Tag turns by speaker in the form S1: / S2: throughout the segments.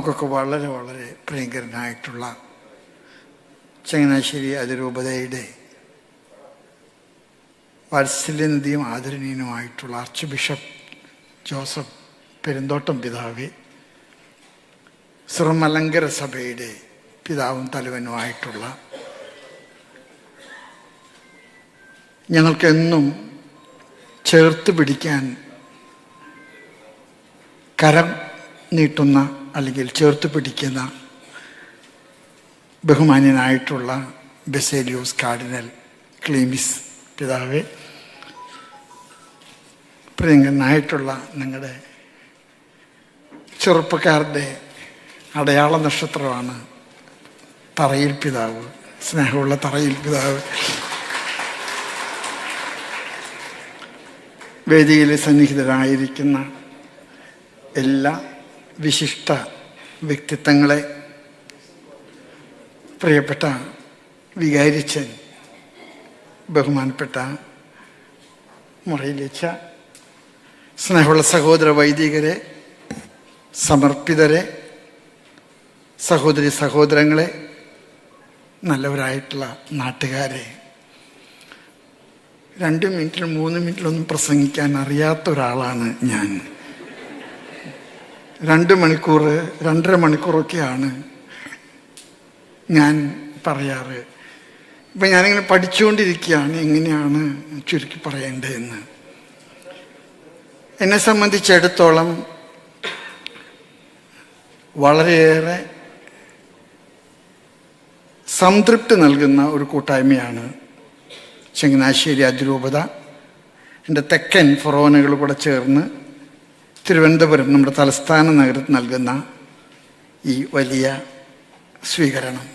S1: നമുക്കൊക്കെ വളരെ വളരെ പ്രിയങ്കരനായിട്ടുള്ള ചങ്ങനാശ്ശേരി അതിരൂപതയുടെ വാത്സല്യനിധിയും ആദരണീയനുമായിട്ടുള്ള ആർച്ച് ബിഷപ്പ് ജോസഫ് പെരുന്തോട്ടം പിതാവേ, സിറമലങ്കര സഭയുടെ പിതാവും തലവനുമായിട്ടുള്ള ഞങ്ങൾക്കെന്നും ചേർത്ത് പിടിക്കാൻ കരം നീട്ടുന്ന അല്ലെങ്കിൽ ചേർത്ത് പിടിക്കുന്ന ബഹുമാന്യനായിട്ടുള്ള ബസേലിയോസ് കാർഡിനൽ ക്ലീമിസ് പിതാവേ, പ്രിയങ്കരനായിട്ടുള്ള നിങ്ങളുടെ ചെറുപ്പക്കാരുടെ അടയാള നക്ഷത്രമാണ് തറയിൽ പിതാവ്, സ്നേഹമുള്ള തറയിൽ പിതാവ്. വേദിയിൽ സന്നിഹിതരായിരിക്കുന്ന എല്ലാ വിശിഷ്ട വ്യക്തിത്വങ്ങളെ, പ്രിയപ്പെട്ട വികാരിച്ചൻ, ബഹുമാനപ്പെട്ട മുറയിലിച്ച, സ്നേഹമുള്ള സഹോദര വൈദികരെ, സമർപ്പിതരെ, സഹോദരി സഹോദരങ്ങളെ, നല്ലവരായിട്ടുള്ള നാട്ടുകാരെ, 2 മിനിറ്റിലും 3 മിനിറ്റിലൊന്നും പ്രസംഗിക്കാൻ അറിയാത്ത ഒരാളാണ് ഞാൻ. 2 മണിക്കൂർ 2.5 മണിക്കൂറൊക്കെയാണ് ഞാൻ പറയാറ്. ഇപ്പം ഞാനിങ്ങനെ പഠിച്ചുകൊണ്ടിരിക്കുകയാണ് എങ്ങനെയാണ് ചുരുക്കി പറയേണ്ടതെന്ന്. എന്നെ സംബന്ധിച്ചിടത്തോളം വളരെയേറെ സംതൃപ്തി നൽകുന്ന ഒരു കൂട്ടായ്മയാണ് ചങ്ങനാശ്ശേരി അതിരൂപത. എൻ്റെ തെക്കൻ ഫൊറോനകൾ കൂടെ ചേർന്ന് തിരുവനന്തപുരം, നമ്മുടെ തലസ്ഥാന നഗരത്തിൽ നൽകുന്ന ഈ വലിയ സ്വീകരണം,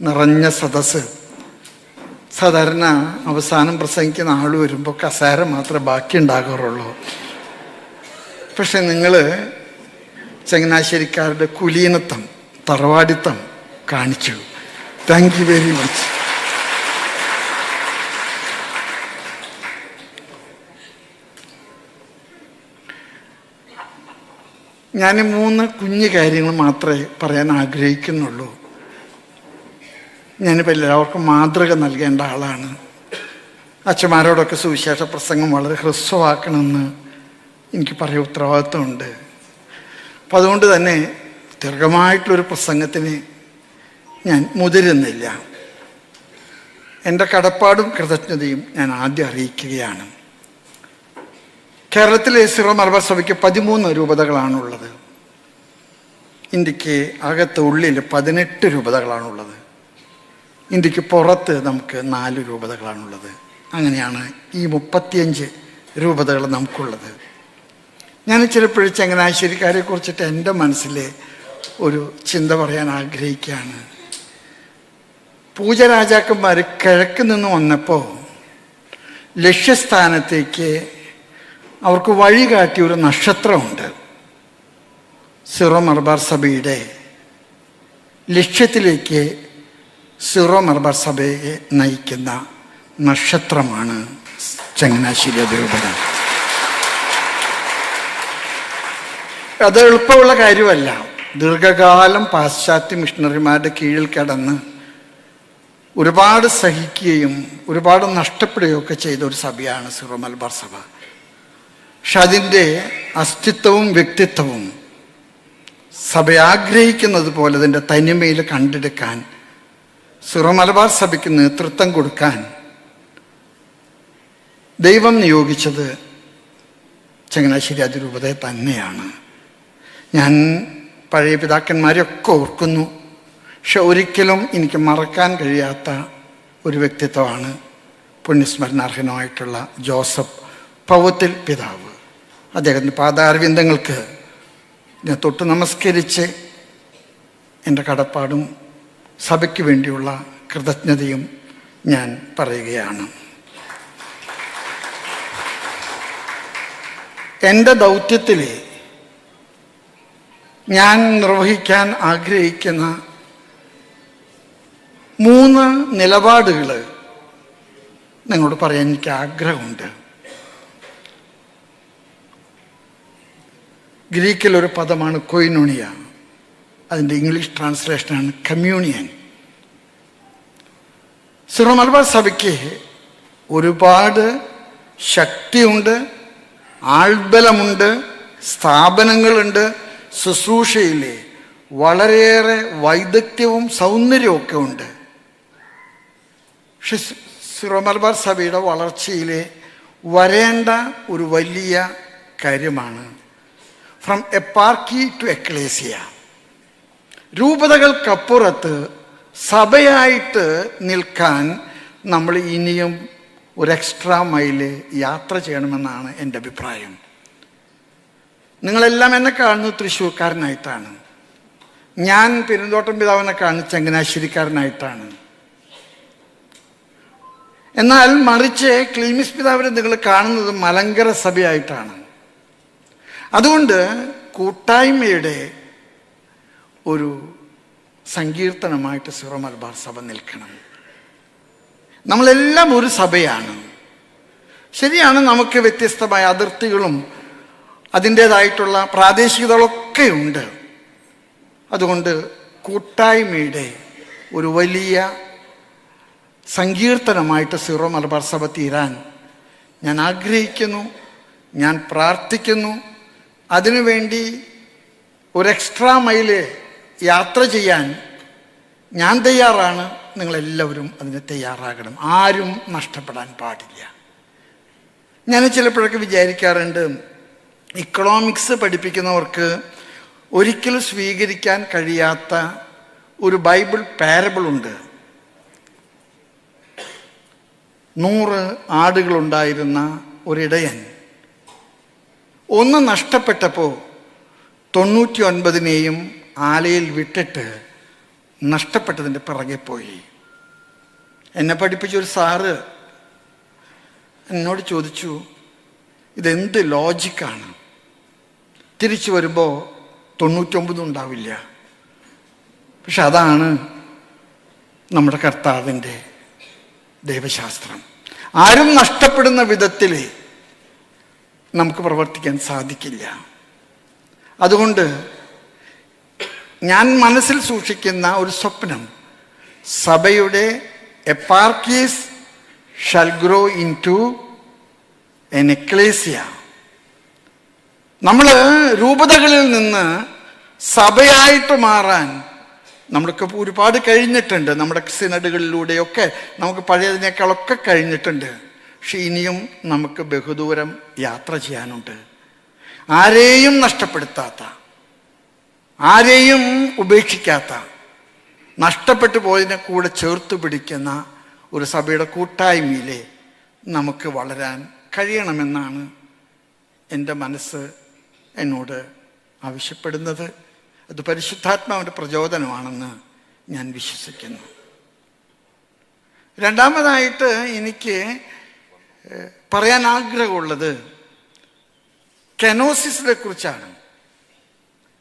S1: നിറഞ്ഞ സദസ്സ്. സാധാരണ അവസാനം പ്രസംഗിക്കുന്ന ആൾ വരുമ്പോൾ കസേര മാത്രമേ ബാക്കി ഉണ്ടാകാറുള്ളൂ. പക്ഷെ നിങ്ങൾ ചങ്ങനാശ്ശേരിക്കാരുടെ കുലീനത്വം, തറവാടിത്തം കാണിച്ചു. Thank you very much. ഞാൻ 3 കുഞ്ഞു കാര്യങ്ങൾ മാത്രമേ പറയാൻ ആഗ്രഹിക്കുന്നുള്ളൂ. ഞാനിപ്പോൾ എല്ലാവർക്കും മാതൃക നൽകേണ്ട ആളാണ്. അച്ഛന്മാരോടൊക്കെ സുവിശേഷ പ്രസംഗം വളരെ ഹ്രസ്വമാക്കണമെന്ന് എനിക്ക് പറയാൻ ഉത്തരവാദിത്വമുണ്ട്. അപ്പം അതുകൊണ്ട് തന്നെ ദീർഘമായിട്ടുള്ളൊരു പ്രസംഗത്തിന് ഞാൻ മുതിരുന്നില്ല. എൻ്റെ കടപ്പാടും കൃതജ്ഞതയും ഞാൻ ആദ്യം അറിയിക്കുകയാണ്. കേരളത്തിലെ സിറോ മലബാർ സഭയ്ക്ക് 13 രൂപതകളാണുള്ളത്. ഇന്ത്യക്ക് അകത്ത് ഉള്ളിൽ 18 രൂപതകളാണുള്ളത്. ഇന്ത്യക്ക് പുറത്ത് നമുക്ക് 4 രൂപതകളാണുള്ളത്. അങ്ങനെയാണ് ഈ 35 രൂപതകൾ നമുക്കുള്ളത്. ഞാൻ ചിലപ്പോഴും ചങ്ങനാശ്ശേരിക്കാരെ കുറിച്ചിട്ട് എൻ്റെ മനസ്സിലെ ഒരു ചിന്ത പറയാൻ ആഗ്രഹിക്കുകയാണ്. പൂജരാജാക്കന്മാർ കിഴക്ക് നിന്ന് വന്നപ്പോൾ ലക്ഷ്യസ്ഥാനത്തേക്ക് അവർക്ക് വഴി കാട്ടിയ ഒരു നക്ഷത്രമുണ്ട്. സിറോ മലബാർ സഭയുടെ ലക്ഷ്യത്തിലേക്ക് സിറോ മലബാർ സഭയെ നയിക്കുന്ന നക്ഷത്രമാണ് ചങ്ങനാശ്ശേരി അതിരൂപത. അത് എളുപ്പമുള്ള കാര്യമല്ല. ദീർഘകാലം പാശ്ചാത്യ മിഷണറിമാരുടെ കീഴിൽ കിടന്ന് ഒരുപാട് സഹിക്കുകയും ഒരുപാട് നഷ്ടപ്പെടുകയും ഒക്കെ ചെയ്ത ഒരു സഭയാണ് സിറോ മലബാർ സഭ. പക്ഷെ അതിൻ്റെ അസ്തിത്വവും വ്യക്തിത്വവും സഭ ആഗ്രഹിക്കുന്നത് പോലെ അതിൻ്റെ തനിമയിൽ കണ്ടെടുക്കാൻ സിറോ മലബാർ സഭയ്ക്ക് നേതൃത്വം കൊടുക്കാൻ ദൈവം നിയോഗിച്ചത് ചങ്ങനാശ്ശേരി അതിരൂപതയെ തന്നെയാണ്. ഞാൻ പഴയ പിതാക്കന്മാരെയൊക്കെ ഓർക്കുന്നു. പക്ഷെ ഒരിക്കലും എനിക്ക് മറക്കാൻ കഴിയാത്ത ഒരു വ്യക്തിത്വമാണ് പുണ്യസ്മരണാർഹനായിട്ടുള്ള ജോസഫ് പൗത്തിൽ പിതാവ്. അദ്ദേഹത്തിൻ്റെ പാദാരവിന്ദങ്ങൾക്ക് ഞാൻ തൊട്ട് നമസ്കരിച്ച് എൻ്റെ കടപ്പാടും സഭയ്ക്ക് വേണ്ടിയുള്ള കൃതജ്ഞതയും ഞാൻ പറയുകയാണ്. എൻ്റെ ദൗത്യത്തിൽ ഞാൻ നിർവഹിക്കാൻ ആഗ്രഹിക്കുന്ന 3 നിലപാടുകൾ നിങ്ങളോട് പറയാൻ എനിക്ക് ആഗ്രഹമുണ്ട്. ഗ്രീക്കിലൊരു പദമാണ് കൊയിനോണിയ. അതിൻ്റെ ഇംഗ്ലീഷ് ട്രാൻസ്ലേഷനാണ് കമ്മ്യൂണിയൻ. സിറോ മലബാർ സഭയ്ക്ക് ഒരുപാട് ശക്തിയുണ്ട്, ആൾബലമുണ്ട്, സ്ഥാപനങ്ങളുണ്ട്, ശുശ്രൂഷയിലെ വളരെയേറെ വൈദഗ്ധ്യവും സൗന്ദര്യവും ഒക്കെ ഉണ്ട്. പക്ഷെ സിറോ മലബാർ സഭയുടെ വളർച്ചയിലെ വരേണ്ട ഒരു വലിയ കാര്യമാണ് ഫ്രം എപ്പാർക്കി ടു എക്ലേസിയ. രൂപതകൾക്കപ്പുറത്ത് സഭയായിട്ട് നിൽക്കാൻ നമ്മൾ ഇനിയും ഒരു എക്സ്ട്രാ മൈല് യാത്ര ചെയ്യണമെന്നാണ് എൻ്റെ അഭിപ്രായം. നിങ്ങളെല്ലാം എന്നെ കാണുന്നത് തൃശ്ശൂർക്കാരനായിട്ടാണ്. ഞാൻ പെരുന്തോട്ടം പിതാവിനെ കാണുന്നത് ചങ്ങനാശ്ശേരിക്കാരനായിട്ടാണ്. എന്നാൽ മറിച്ച് ക്ലീമിസ് പിതാവിനെ നിങ്ങൾ കാണുന്നത് മലങ്കര സഭയായിട്ടാണ്. അതുകൊണ്ട് കൂട്ടായ്മയുടെ ഒരു സങ്കീർത്തനമായിട്ട് സിറോ മലബാർ സഭ നിൽക്കണം. നമ്മളെല്ലാം ഒരു സഭയാണ്. ശരിയാണ്, നമുക്ക് വ്യത്യസ്തമായ അതിർത്തികളും അതിൻ്റേതായിട്ടുള്ള പ്രാദേശികതകളൊക്കെ ഉണ്ട്. അതുകൊണ്ട് കൂട്ടായ്മയുടെ ഒരു വലിയ സങ്കീർത്തനമായിട്ട് സിറോ മലബാർ സഭ തീരാൻ ഞാൻ ആഗ്രഹിക്കുന്നു, ഞാൻ പ്രാർത്ഥിക്കുന്നു. അതിനുവേണ്ടി ഒരു എക്സ്ട്രാ മൈല് യാത്ര ചെയ്യാൻ ഞാൻ തയ്യാറാണ്. നിങ്ങളെല്ലാവരും അതിന് തയ്യാറാകണം. ആരും നഷ്ടപ്പെടാൻ പാടില്ല. ഞാൻ ചിലപ്പോഴൊക്കെ വിചാരിക്കാറുണ്ട്, ഇക്കണോമിക്സ് പഠിപ്പിക്കുന്നവർക്ക് ഒരിക്കലും സ്വീകരിക്കാൻ കഴിയാത്ത ഒരു ബൈബിൾ പാരബിളുണ്ട്. 100 ആടുകളുണ്ടായിരുന്ന ഒരിടയൻ ഒന്ന് നഷ്ടപ്പെട്ടപ്പോൾ 99നെയും ആലയിൽ വിട്ടിട്ട് നഷ്ടപ്പെട്ടതിൻ്റെ പിറകെ പോയി. എന്നെ പഠിപ്പിച്ചൊരു സാറ് എന്നോട് ചോദിച്ചു, ഇതെന്ത് ലോജിക്കാണ്? തിരിച്ചു വരുമ്പോൾ 99 ഉണ്ടാവില്ല. പക്ഷെ അതാണ് നമ്മുടെ കർത്താവിൻ്റെ ദൈവശാസ്ത്രം. ആരും നഷ്ടപ്പെടുന്ന വിധത്തിൽ നമുക്ക് പ്രവർത്തിക്കാൻ സാധിക്കില്ല. അതുകൊണ്ട് ഞാൻ മനസ്സിൽ സൂക്ഷിക്കുന്ന ഒരു സ്വപ്നം, സഭയുടെ eparchies shall grow into an ecclesia. നമ്മൾ രൂപതകളിൽ നിന്ന് സഭയായിട്ട് മാറാൻ നമ്മൾക്ക് ഒരുപാട് കഴിഞ്ഞിട്ടുണ്ട്. നമ്മുടെ സിനഡുകളിലൂടെയൊക്കെ നമുക്ക് പഴയതിനേക്കാളൊക്കെ കഴിഞ്ഞിട്ടുണ്ട്. പക്ഷെ ഇനിയും നമുക്ക് ബഹുദൂരം യാത്ര ചെയ്യാനുണ്ട്. ആരെയും നഷ്ടപ്പെടുത്താത്ത, ആരെയും ഉപേക്ഷിക്കാത്ത, നഷ്ടപ്പെട്ടു പോയതിനെ കൂടെ ചേർത്ത് പിടിക്കുന്ന ഒരു സഭയുടെ കൂട്ടായ്മയിലെ നമുക്ക് വളരാൻ കഴിയണമെന്നാണ് എൻ്റെ മനസ്സ് എന്നോട് ആവശ്യപ്പെടുന്നത്. അത് പരിശുദ്ധാത്മാവിൻ്റെ പ്രചോദനമാണെന്ന് ഞാൻ വിശ്വസിക്കുന്നു. രണ്ടാമതായിട്ട് എനിക്ക് പറയാൻ ആഗ്രഹമുള്ളത് കെനോസിസിനെ കുറിച്ചാണ്.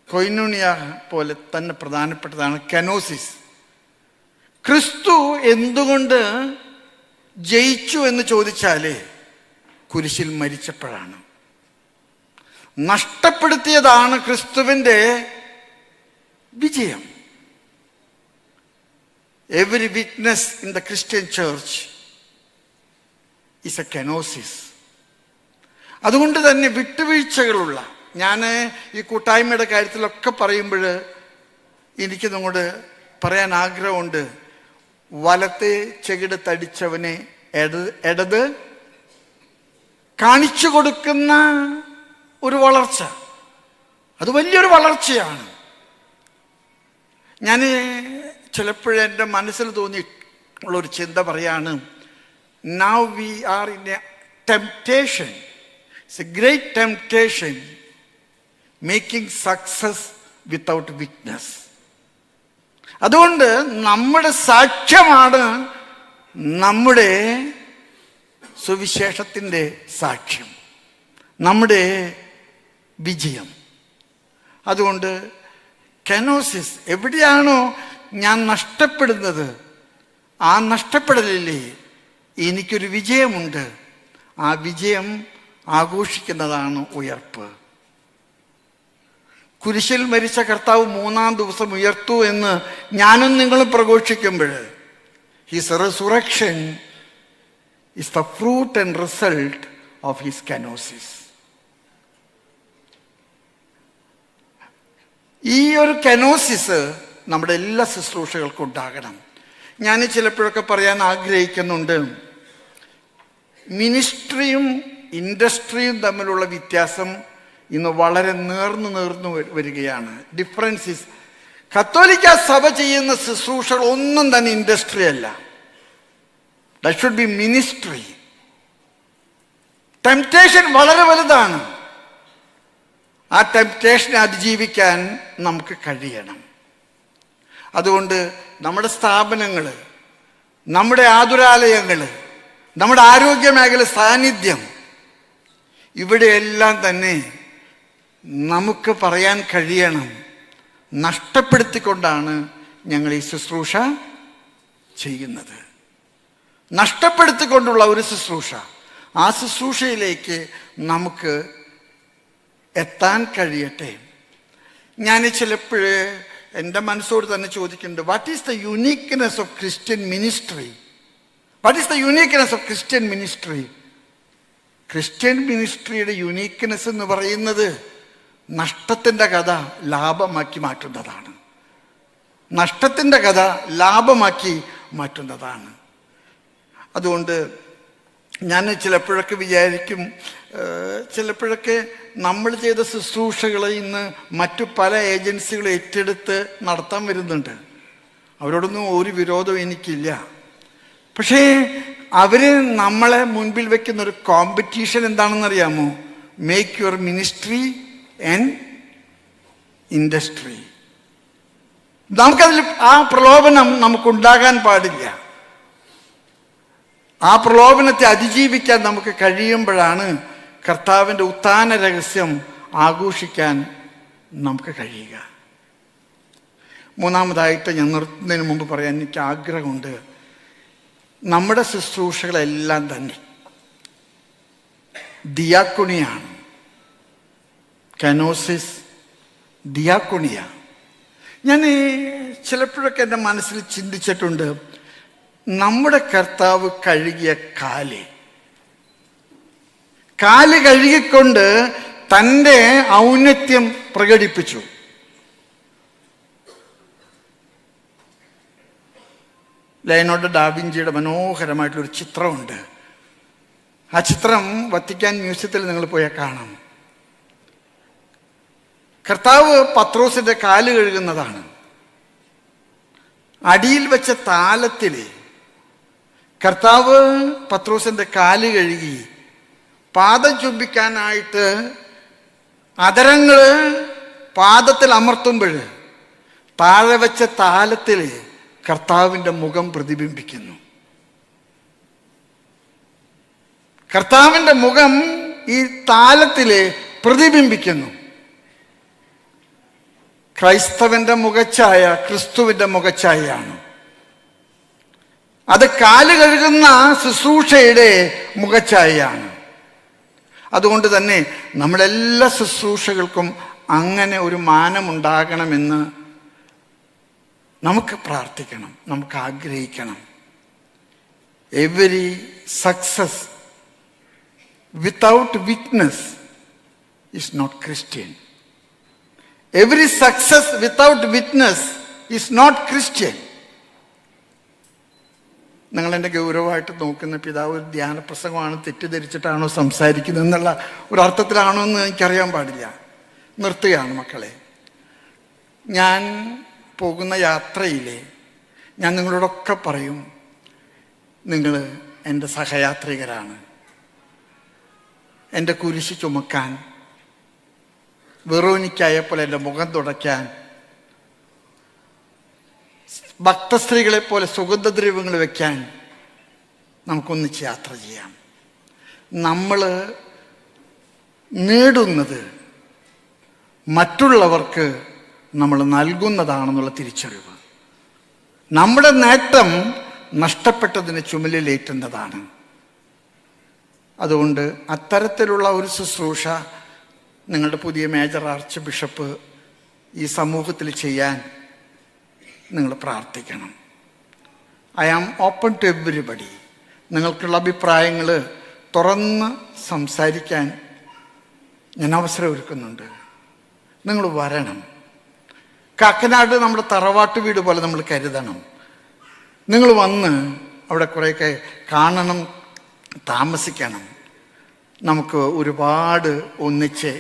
S1: കൊയിനോണിയ പോലെ തന്നെ പ്രധാനപ്പെട്ടതാണ് കെനോസിസ്. ക്രിസ്തു എന്തുകൊണ്ട് ജയിച്ചു എന്ന് ചോദിച്ചാൽ കുരിശിൽ മരിച്ചപ്പോഴാണ്. നഷ്ടപ്പെടുത്തിയതാണ് ക്രിസ്തുവിൻ്റെ വിജയം. Every witness in the Christian church is A kenosis. അതുകൊണ്ട് തന്നെ വിട്ടുവീഴ്ചകളുള്ള, ഞാൻ ഈ കൂട്ടായ്മയുടെ കാര്യത്തിലൊക്കെ പറയുമ്പോൾ എനിക്ക് നിങ്ങളോട് പറയാൻ ആഗ്രഹമുണ്ട്. വലത്തെ ചെകിട് തടിച്ചവനെ ഇടത് കാണിച്ചു കൊടുക്കുന്ന ഒരു വളർച്ച, അത് വലിയൊരു വളർച്ചയാണ്. ഞാൻ ചിലപ്പോഴെൻ്റെ മനസ്സിൽ തോന്നിയുള്ളൊരു ചിന്ത പറയാണ്, now we are in a temptation, it's a great temptation, making success without witness. അതുകൊണ്ട് നമ്മുടെ സാക്ഷ്യമാണ് നമ്മുടെ സുവിശേഷത്തിൻ്റെ സാക്ഷ്യം, നമ്മുടെ വിജയം. അതുകൊണ്ട് കെനോസിസ്, എവിടെയാണോ ഞാൻ നഷ്ടപ്പെടുന്നത്, ആ നഷ്ടപ്പെടലില്ലേ എനിക്കൊരു വിജയമുണ്ട്. ആ വിജയം ആഘോഷിക്കുന്നതാണ് ഉയർപ്പ്. കുരിശിൽ മരിച്ച കർത്താവ് 3-ാം ദിവസം ഉയർത്തു എന്ന് ഞാനും നിങ്ങളും പ്രഘോഷിക്കുമ്പോൾ, his resurrection is the fruit and result of his kenosis. ഈ ഒരു കെനോസിസ് നമ്മുടെ എല്ലാ ശുശ്രൂഷകൾക്കും ഉണ്ടാകണം. ഞാൻ ചിലപ്പോഴൊക്കെ പറയാൻ ആഗ്രഹിക്കുന്നുണ്ട്, മിനിസ്ട്രിയും ഇൻഡസ്ട്രിയും തമ്മിലുള്ള വ്യത്യാസം ഇന്ന് വളരെ നേർന്നു വരികയാണ്. ഡിഫറൻസ് ഇസ്, കത്തോലിക്ക സഭ ചെയ്യുന്ന ശുശ്രൂഷകൾ ഒന്നും തന്നെ ഇൻഡസ്ട്രി അല്ല. That should be ministry. Temptation വളരെ വലുതാണ്. ആ ടെംപ്റ്റേഷനെ അതിജീവിക്കാൻ നമുക്ക് കഴിയണം. അതുകൊണ്ട് നമ്മുടെ സ്ഥാപനങ്ങൾ, നമ്മുടെ ആതുരാലയങ്ങൾ, നമ്മുടെ ആരോഗ്യ മേഖല സാന്നിധ്യം, ഇവിടെയെല്ലാം തന്നെ നമുക്ക് പറയാൻ കഴിയണം, നഷ്ടപ്പെടുത്തിക്കൊണ്ടാണ് ഞങ്ങൾ ഈ ശുശ്രൂഷ ചെയ്യുന്നത്. നഷ്ടപ്പെടുത്തിക്കൊണ്ടുള്ള ഒരു ശുശ്രൂഷ, ആ ശുശ്രൂഷയിലേക്ക് നമുക്ക് എത്താൻ കഴിയട്ടെ. ഞാൻ ചിലപ്പോഴ് എൻ്റെ മനസ്സോട് തന്നെ ചോദിക്കുന്നുണ്ട്, what is the uniqueness of Christian ministry? What is the uniqueness of Christian ministry? Christian മിനിസ്ട്രിയുടെ യുണീക്ക്നെസ് എന്ന് പറയുന്നത് നഷ്ടത്തിൻ്റെ കഥ ലാഭമാക്കി മാറ്റുന്നതാണ്. നഷ്ടത്തിൻ്റെ കഥ ലാഭമാക്കി മാറ്റുന്നതാണ്. അതുകൊണ്ട് ഞാൻ ചിലപ്പോഴൊക്കെ വിചാരിക്കും, ചിലപ്പോഴൊക്കെ നമ്മൾ ചെയ്ത ശുശ്രൂഷകൾ ഇന്ന് മറ്റു പല ഏജൻസികളും ഏറ്റെടുത്ത് നടത്താൻ വരുന്നുണ്ട്. അവരോടൊന്നും ഒരു വിരോധവും എനിക്കില്ല. പക്ഷേ അവർ നമ്മളെ മുൻപിൽ വെക്കുന്ന ഒരു കോമ്പറ്റീഷൻ എന്താണെന്നറിയാമോ? Make your ministry and industry. നമുക്കതിൽ ആ പ്രലോഭനം നമുക്കുണ്ടാകാൻ പാടില്ല. ആ പ്രലോഭനത്തെ അതിജീവിക്കാൻ നമുക്ക് കഴിയുമ്പോഴാണ് കർത്താവിൻ്റെ ഉത്ഥാന രഹസ്യം ആഘോഷിക്കാൻ നമുക്ക് കഴിയുക. മൂന്നാമതായിട്ട് ഞാൻ നിർത്തുന്നതിന് മുമ്പ് പറയാൻ എനിക്ക് ആഗ്രഹമുണ്ട്, നമ്മുടെ ശുശ്രൂഷകളെല്ലാം തന്നെ ദിയാക്കുണിയാണ്. കനോസിസ്, ദിയാക്കുണിയ. ഞാൻ ചിലപ്പോഴൊക്കെ എൻ്റെ മനസ്സിൽ ചിന്തിച്ചിട്ടുണ്ട്, നമ്മുടെ കർത്താവ് കഴുകിയ കാല് കഴുകിക്കൊണ്ട് തൻ്റെ ഔന്നത്യം പ്രകടിപ്പിച്ചു. ലയനാർഡോ ഡാവിഞ്ചിയുടെ മനോഹരമായിട്ടുള്ളൊരു ചിത്രമുണ്ട്. ആ ചിത്രം വത്തിക്കാൻ മ്യൂസിയത്തിൽ നിങ്ങൾ പോയാൽ കാണാം. കർത്താവ് പത്രോസിന്റെ കാല് കഴുകുന്നതാണ്. അടിയിൽ വെച്ച താലത്തിൽ കർത്താവ് പത്രോസിന്റെ കാല് കഴുകി പാദം ചുംബിക്കാനായിട്ട് അതരങ്ങള് പാദത്തിൽ അമർത്തുമ്പോൾ താഴെ വെച്ച താലത്തിൽ കർത്താവിൻ്റെ മുഖം പ്രതിബിംബിക്കുന്നു. കർത്താവിൻ്റെ മുഖം ഈ താലത്തില് പ്രതിബിംബിക്കുന്നു. ക്രൈസ്തവന്റെ മുഖച്ഛായ ക്രിസ്തുവിന്റെ മുഖച്ഛായയാണ്. അത് കാല് കഴുകുന്ന ശുശ്രൂഷയുടെ മുഖച്ഛായയാണ്. അതുകൊണ്ട് തന്നെ നമ്മളെല്ലാ ശുശ്രൂഷകൾക്കും അങ്ങനെ ഒരു മാനമുണ്ടാകണമെന്ന് നമുക്ക് പ്രാർത്ഥിക്കണം, നമുക്ക് ആഗ്രഹിക്കണം. Every success without witness is not Christian. Every success without witness is not Christian. നിങ്ങൾ എൻ്റെ ഗൗരവമായിട്ട് നോക്കുന്ന പിതാവ് ഒരു ധ്യാന പ്രസംഗമാണ്, തെറ്റിദ്ധരിച്ചിട്ടാണോ സംസാരിക്കുന്നത് എന്നുള്ള ഒരർത്ഥത്തിലാണോ എന്ന് എനിക്കറിയാൻ പാടില്ല. നിർത്തുകയാണ് മക്കളെ. ഞാൻ പോകുന്ന യാത്രയിൽ ഞാൻ നിങ്ങളോടൊക്കെ പറയും, നിങ്ങൾ എൻ്റെ സഹയാത്രികരാണ്. എൻ്റെ കുരിശ് ചുമക്കാൻ, വെറോനിക്കായപ്പോൾ എൻ്റെ മുഖം തുടയ്ക്കാൻ, ഭക്തസ്ത്രീകളെ പോലെ സുഗന്ധദ്രവ്യങ്ങൾ വെക്കാൻ നമുക്കൊന്നിച്ച് യാത്ര ചെയ്യാം. നമ്മൾ നേടുന്നത് മറ്റുള്ളവർക്ക് നമ്മൾ നൽകുന്നതാണെന്നുള്ള തിരിച്ചറിവ്. നമ്മുടെ നേട്ടം നഷ്ടപ്പെട്ടതിന് ചുമലിലേറ്റുന്നതാണ്. അതുകൊണ്ട് അത്തരത്തിലുള്ള ഒരു ശുശ്രൂഷ നിങ്ങളുടെ പുതിയ മേജർ ആർച്ച് ബിഷപ്പ് ഈ സമൂഹത്തിൽ ചെയ്യാൻ നിങ്ങൾ പ്രാർത്ഥിക്കണം. I am open to everybody. നിങ്ങൾക്കുള്ള അഭിപ്രായങ്ങൾ തുറന്ന് സംസാരിക്കാൻ ഞാൻ അവസരം ഒരുക്കുന്നുണ്ട്. നിങ്ങൾ വരണം. കാക്കനാട് നമ്മുടെ തറവാട്ട് വീട് പോലെ നമ്മൾ കരുതണം. നിങ്ങൾ വന്ന് അവിടെ കുറേയൊക്കെ കാണണം, താമസിക്കണം. നമുക്ക് ഒരുപാട് ഒന്നിച്ച്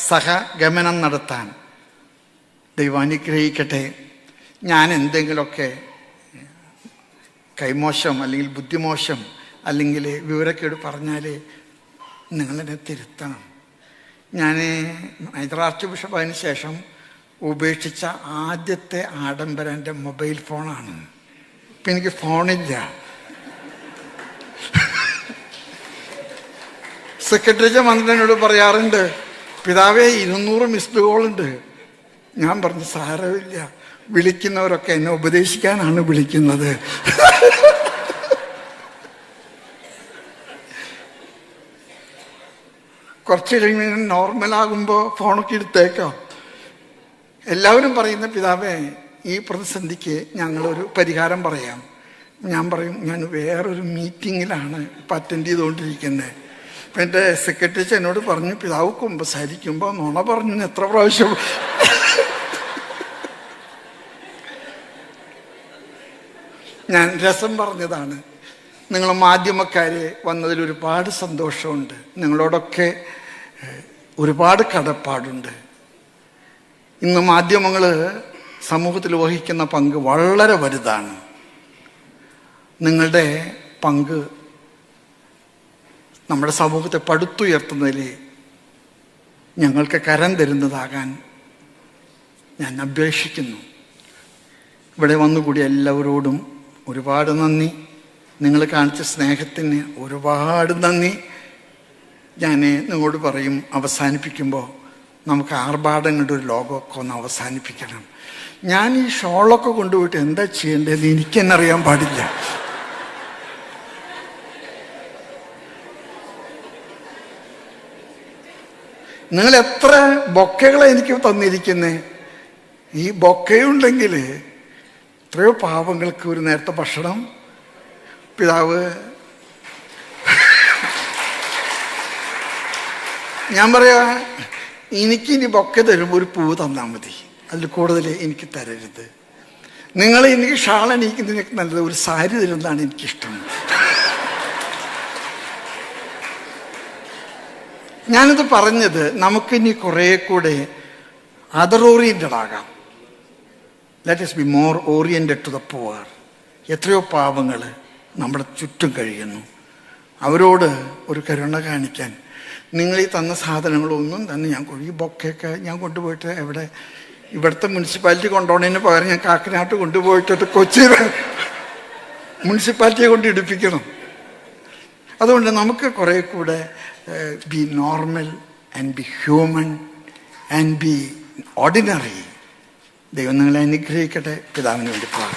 S1: സഹഗമനം നടത്താൻ ദൈവം അനുഗ്രഹിക്കട്ടെ. ഞാൻ എന്തെങ്കിലുമൊക്കെ കൈമോശം അല്ലെങ്കിൽ ബുദ്ധിമോശം അല്ലെങ്കിൽ വിവരക്കേട് പറഞ്ഞാൽ നിങ്ങളെന്നെ തിരുത്തണം. ഞാൻ മൈത്ര ആർച്ച് ബിഷപ്പ് അതിന് ശേഷം ഉപേക്ഷിച്ച ആദ്യത്തെ ആഡംബരം എൻ്റെ മൊബൈൽ ഫോണാണ്. ഇപ്പം എനിക്ക് ഫോണില്ല. സെക്രട്ടറി മന്ത്രിനോട് പറയാറുണ്ട്, പിതാവേ 200 മിസ്ഡ് കോളുണ്ട്. ഞാൻ പറഞ്ഞു, സാരമില്ല, വിളിക്കുന്നവരൊക്കെ എന്നെ ഉപദേശിക്കാനാണ് വിളിക്കുന്നത്. കുറച്ച് കഴിയുമ്പോൾ നോർമലാകുമ്പോൾ ഫോണൊക്കെ എടുത്തേക്കാം. എല്ലാവരും പറയുന്ന, പിതാവേ ഈ പ്രതിസന്ധിക്ക് ഞങ്ങളൊരു പരിഹാരം പറയാം. ഞാൻ പറയും, ഞാൻ വേറൊരു മീറ്റിങ്ങിലാണ് ഇപ്പം അറ്റൻഡ് ചെയ്തുകൊണ്ടിരിക്കുന്നത്. അപ്പം എൻ്റെ സെക്രട്ടറി എന്നോട് പറഞ്ഞു, പിതാവ് കുമ്പസാരിക്കുമ്പോൾ നുണ പറഞ്ഞു എത്ര പ്രാവശ്യം. ഞാൻ രസം പറഞ്ഞതാണ്. നിങ്ങൾ മാധ്യമക്കാരെ വന്നതിൽ ഒരുപാട് സന്തോഷമുണ്ട്. നിങ്ങളോടൊക്കെ ഒരുപാട് കടപ്പാടുണ്ട്. ഇന്ന് മാധ്യമങ്ങൾ സമൂഹത്തിൽ വഹിക്കുന്ന പങ്ക് വളരെ വലുതാണ്. നിങ്ങളുടെ പങ്ക് നമ്മുടെ സമൂഹത്തെ പടുത്തുയർത്തുന്നതിൽ ഞങ്ങൾക്ക് കരം തരുന്നതാകാൻ ഞാൻ അപേക്ഷിക്കുന്നു. ഇവിടെ വന്നുകൂടി എല്ലാവരോടും ഒരുപാട് നന്ദി. നിങ്ങൾ കാണിച്ച സ്നേഹത്തിന് ഒരുപാട് നന്ദി. ഞാൻ നിങ്ങളോട് പറയും, അവസാനിപ്പിക്കുമ്പോൾ നമുക്ക് ആർഭാടങ്ങളുടെ ഒരു ലോകമൊക്കെ ഒന്ന് അവസാനിപ്പിക്കണം. ഞാൻ ഈ ഷോളൊക്കെ കൊണ്ടുപോയിട്ട് എന്താ ചെയ്യേണ്ടതെന്ന് എനിക്ക് തന്നെ അറിയാൻ പാടില്ല. നിങ്ങൾ എത്ര ബൊക്കകളാണ് എനിക്ക് തന്നിരിക്കുന്നത്. ഈ ബൊക്കയുണ്ടെങ്കിൽ എത്രയോ പാവങ്ങൾക്ക് ഒരു നേരത്തെ ഭക്ഷണം. പിതാവ്, ഞാൻ പറയാ, എനിക്കിനി ബൊക്ക തരുമ്പോൾ ഒരു പൂവ് തന്നാൽ മതി, അതിൽ കൂടുതൽ എനിക്ക് തരരുത്. നിങ്ങൾ എനിക്ക് ഷാൾ അണിയിക്കുന്നതിനൊക്കെ നല്ലത് ഒരു സാരി തരുന്നതാണ് എനിക്കിഷ്ടം. ഞാനിത് പറഞ്ഞത് നമുക്കിനി കുറേ കൂടെ അതർ ഓറിയൻറ്റഡ് ആകാം. Let us be more oriented to the poor. എത്രയോ പാവങ്ങൾ നമ്മുടെ ചുറ്റും കഴിയുന്നു. അവരോട് ഒരു കരുണ കാണിക്കാൻ നിങ്ങൾ ഈ തന്ന സാധനങ്ങളൊന്നും തന്നെ ഞാൻ ഈ ബൊക്കയൊക്കെ ഞാൻ കൊണ്ടുപോയിട്ട് ഇവിടുത്തെ മുനിസിപ്പാലിറ്റി കൊണ്ടുപോകുന്നതിന് പകരം ഞാൻ കാക്കനാട്ട് കൊണ്ടുപോയിട്ട് കൊച്ചി മുനിസിപ്പാലിറ്റിയെ കൊണ്ട് ഇടിപ്പിക്കണം. അതുകൊണ്ട് നമുക്ക് കുറേ കൂടെ B normal and B human and B ordinary. ദൈവം നിങ്ങളെ അനുഗ്രഹിക്കട്ടെ. പിതാവിന് വേണ്ടി പ്രാർത്ഥിക്കുന്നു.